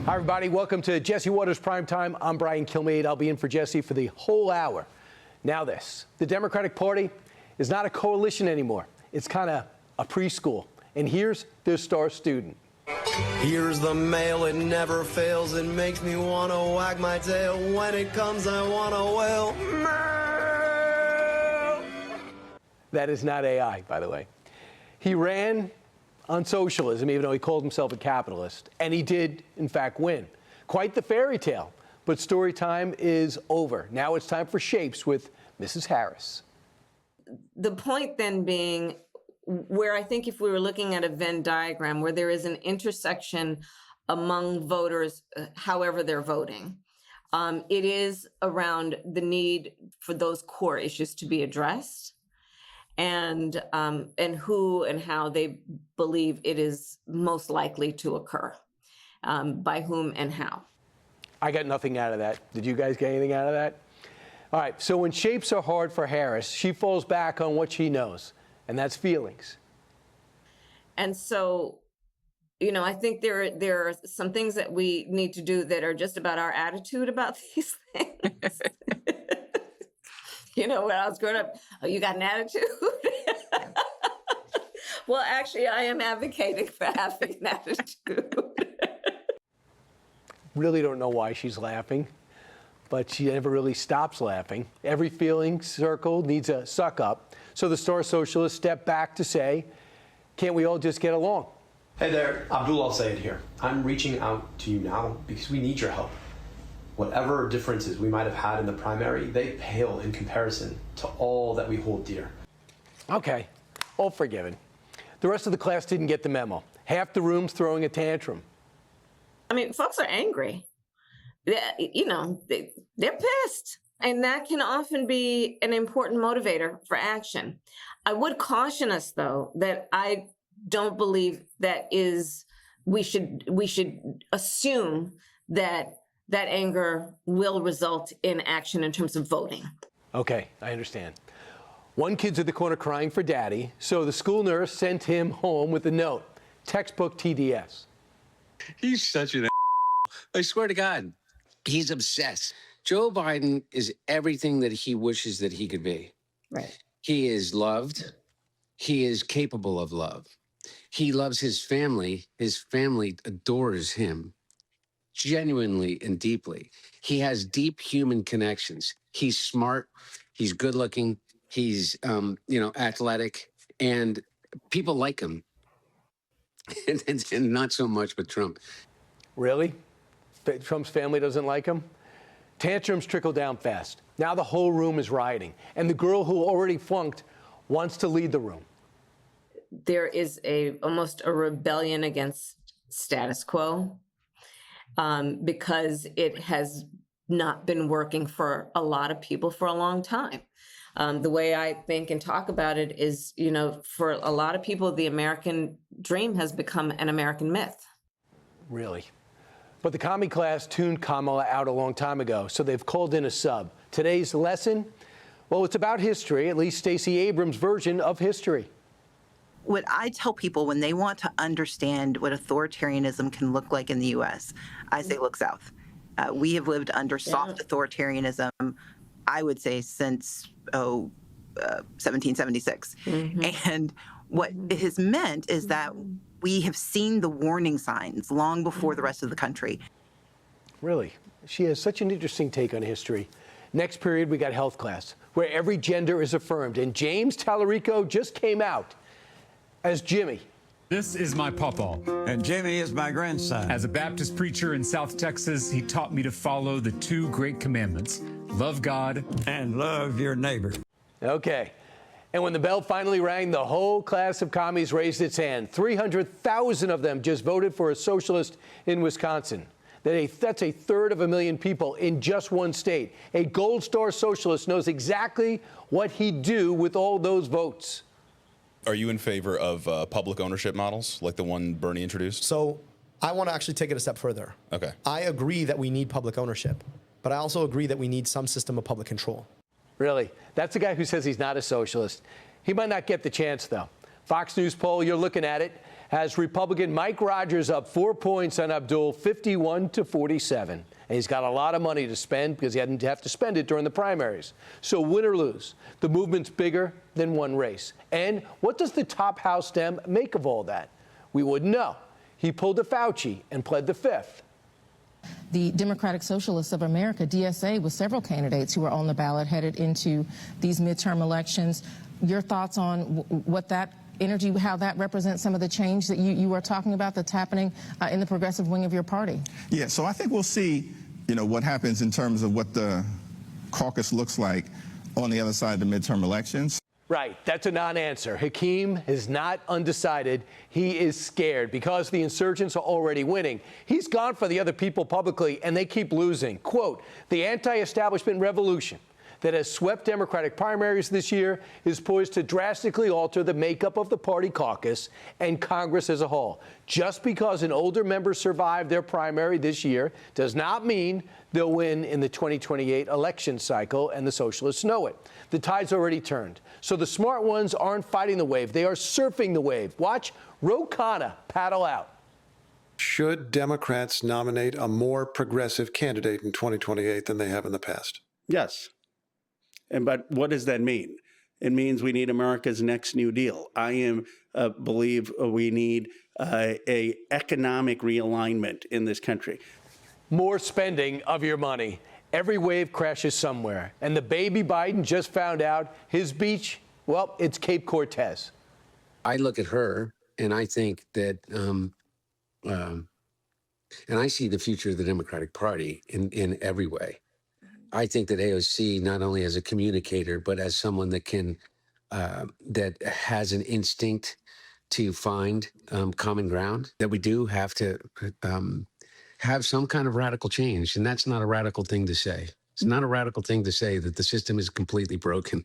Hi, everybody. Welcome to Jesse Watters Primetime. I'm Brian Kilmeade. I'll be in for Jesse for the whole hour. Now this, the Democratic Party is not a coalition anymore. It's kind of a preschool. And here's their star student. Here's the mail, it never fails. It makes me want to wag my tail. When it comes, I want to wail. That is not AI, by the way. He ran on socialism, even though he called himself a capitalist, and he did, in fact, win. Quite the fairy tale, but story time is over. Now it's time for Shapes with Mrs. Harris. The point then being, where I think if we were looking at a Venn diagram where there is an intersection among voters, however they're voting, it is around the need for those core issues to be addressed, and who and how they believe it is most likely to occur, by whom and how. I got nothing out of that. Did you guys get anything out of that? All right, so when shapes are hard for Harris, she falls back on what she knows, and that's feelings. And so, you know, I think there are some things that we need to do that are just about our attitude about these things. You know, when I was growing up, oh, you got an attitude? Well, actually, I am advocating for having an attitude. Really don't know why she's laughing, but she never really stops laughing. Every feeling circle needs a suck up. So the star socialist stepped back to say, can't we all just get along? Hey there, Abdul El-Sayed here. I'm reaching out to you now because we need your help. Whatever differences we might have had in the primary, they pale in comparison to all that we hold dear. Okay, all forgiven. The rest of the class didn't get the memo. Half the room's throwing a tantrum. I mean, folks are angry. You know, they're pissed. And that can often be an important motivator for action. I would caution us, though, that I don't believe we should assume that anger will result in action in terms of voting. Okay, I understand. One kid's at the corner crying for daddy, so the school nurse sent him home with a note, textbook TDS. He's such an I swear to God, he's obsessed. Joe Biden is everything that he wishes that he could be. Right. He is loved. He is capable of love. He loves his family. His family adores him genuinely and deeply. He has deep human connections. He's smart. He's good looking. He's, athletic, and people like him. and not so much with Trump. Really? Trump's family doesn't like him? Tantrums trickle down fast. Now the whole room is rioting, and the girl who already flunked wants to lead the room. There is almost a rebellion against status quo, because it has not been working for a lot of people for a long time. The way I think and talk about it is, you know, for a lot of people, the American dream has become an American myth. Really? But the commie class tuned Kamala out a long time ago, so they've called in a sub. Today's lesson? Well, it's about history, at least Stacey Abrams' version of history. What I tell people when they want to understand what authoritarianism can look like in the U.S., I say look south. We have lived under soft authoritarianism, I would say, since 1776. Mm-hmm. And what it has meant is that we have seen the warning signs long before the rest of the country. Really? She has such an interesting take on history. Next period, we got health class, where every gender is affirmed. And James Tallarico just came out as Jimmy. This is my pawpaw. And Jimmy is my grandson. As a Baptist preacher in South Texas, he taught me to follow the two great commandments: love God and love your neighbor. Okay. And when the bell finally rang, the whole class of commies raised its hand. 300,000 of them just voted for a socialist in Wisconsin. That's 1/3 of a million people in just one state. A Gold Star socialist knows exactly what he'd do with all those votes. Are you in favor of public ownership models like the one Bernie introduced? So I want to actually take it a step further. Okay. I agree that we need public ownership, but I also agree that we need some system of public control. Really? That's the guy who says he's not a socialist. He might not get the chance, though. Fox News poll, you're looking at it. has Republican Mike Rogers up 4 points on Abdul, 51-47. And he's got a lot of money to spend because he didn't have to spend it during the primaries. So win or lose, the movement's bigger than one race. And what does the top House Dem make of all that? We wouldn't know. He pulled a Fauci and pled the fifth. The Democratic Socialists of America, DSA, with several candidates who were on the ballot headed into these midterm elections. Your thoughts on what that energy, how that represents some of the change that you are talking about that's happening in the progressive wing of your party? Yeah, so I think we'll see, what happens in terms of what the caucus looks like on the other side of the midterm elections. Right, that's a non-answer. Hakeem is not undecided. He is scared because the insurgents are already winning. He's gone for the other people publicly, and they keep losing. Quote, the anti-establishment revolution that has swept Democratic primaries this year is poised to drastically alter the makeup of the party caucus and Congress as a whole. Just because an older member survived their primary this year does not mean they'll win in the 2028 election cycle, and the socialists know it. The tide's already turned. So the smart ones aren't fighting the wave. They are surfing the wave. Watch Ro Khanna paddle out. Should Democrats nominate a more progressive candidate in 2028 than they have in the past? Yes. But what does that mean? It means we need America's next New Deal. I believe we need a economic realignment in this country. More spending of your money. Every wave crashes somewhere. And the baby Biden just found out his beach, well, it's Cape Cortez. I look at her and I think that, and I see the future of the Democratic Party in every way. I think that AOC, not only as a communicator, but as someone that can, that has an instinct to find common ground, that we do have to have some kind of radical change. And that's not a radical thing to say. It's not a radical thing to say that the system is completely broken.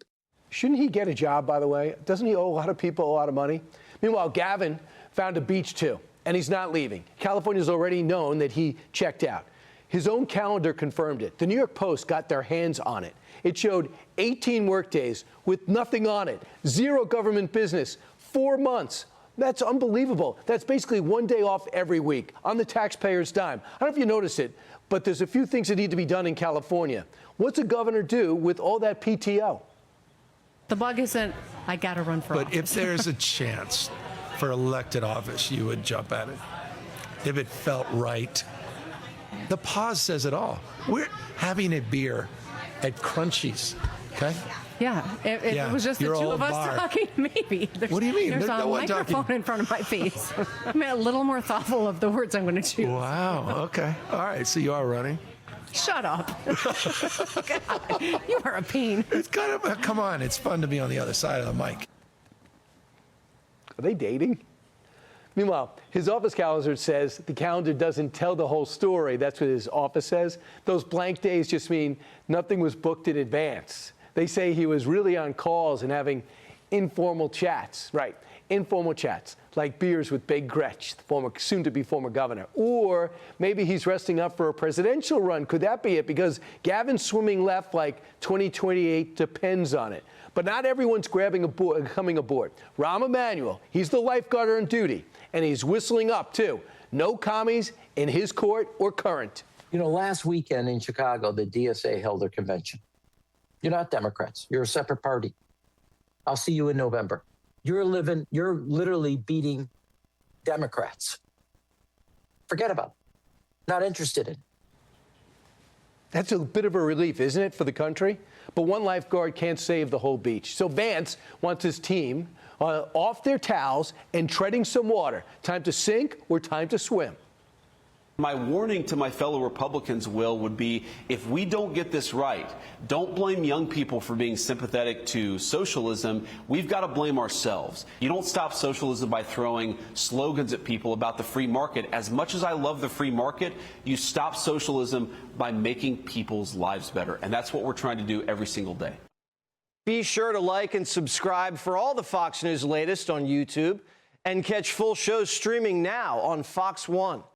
Shouldn't he get a job, by the way? Doesn't he owe a lot of people a lot of money? Meanwhile, Gavin found a beach, too, and he's not leaving. California's already known that he checked out. His own calendar confirmed it. The New York Post got their hands on it. It showed 18 workdays with nothing on it, 0 government business, 4 months. That's unbelievable. That's basically 1 day off every week on the taxpayer's dime. I don't know if you noticed it, but there's a few things that need to be done in California. What's a governor do with all that PTO? The bug isn't, I got to run for office. But if there's a chance for elected office, you would jump at it. If it felt right. The pause says it all. We're having a beer at Crunchies, okay? Yeah, if it was just the two of us talking, maybe. What do you mean? There's a microphone in front of my face. I'm a little more thoughtful of the words I'm going to choose. Wow, okay. All right, so you are running. Shut up. God, you are a pain. It's kind of, come on, it's fun to be on the other side of the mic. Are they dating? Meanwhile, his office calendar says the calendar doesn't tell the whole story. That's what his office says. Those blank days just mean nothing was booked in advance. They say he was really on calls and having informal chats. Right, informal chats, like beers with Big Gretch, the soon-to-be former governor. Or maybe he's resting up for a presidential run. Could that be it? Because Gavin's swimming left like 2028 depends on it. But not everyone's coming aboard. Rahm Emanuel, he's the lifeguard on duty, and he's whistling up, too. No commies in his court or current. You know, last weekend in Chicago, the DSA held their convention. You're not Democrats. You're a separate party. I'll see you in November. You're literally beating Democrats. Forget about it. Not interested in it. That's a bit of a relief, isn't it, for the country? But one lifeguard can't save the whole beach. So Vance wants his team off their towels and treading some water. Time to sink or time to swim. My warning to my fellow Republicans, Will, would be if we don't get this right, don't blame young people for being sympathetic to socialism. We've got to blame ourselves. You don't stop socialism by throwing slogans at people about the free market. As much as I love the free market, you stop socialism by making people's lives better. And that's what we're trying to do every single day. Be sure to like and subscribe for all the Fox News latest on YouTube and catch full shows streaming now on Fox One.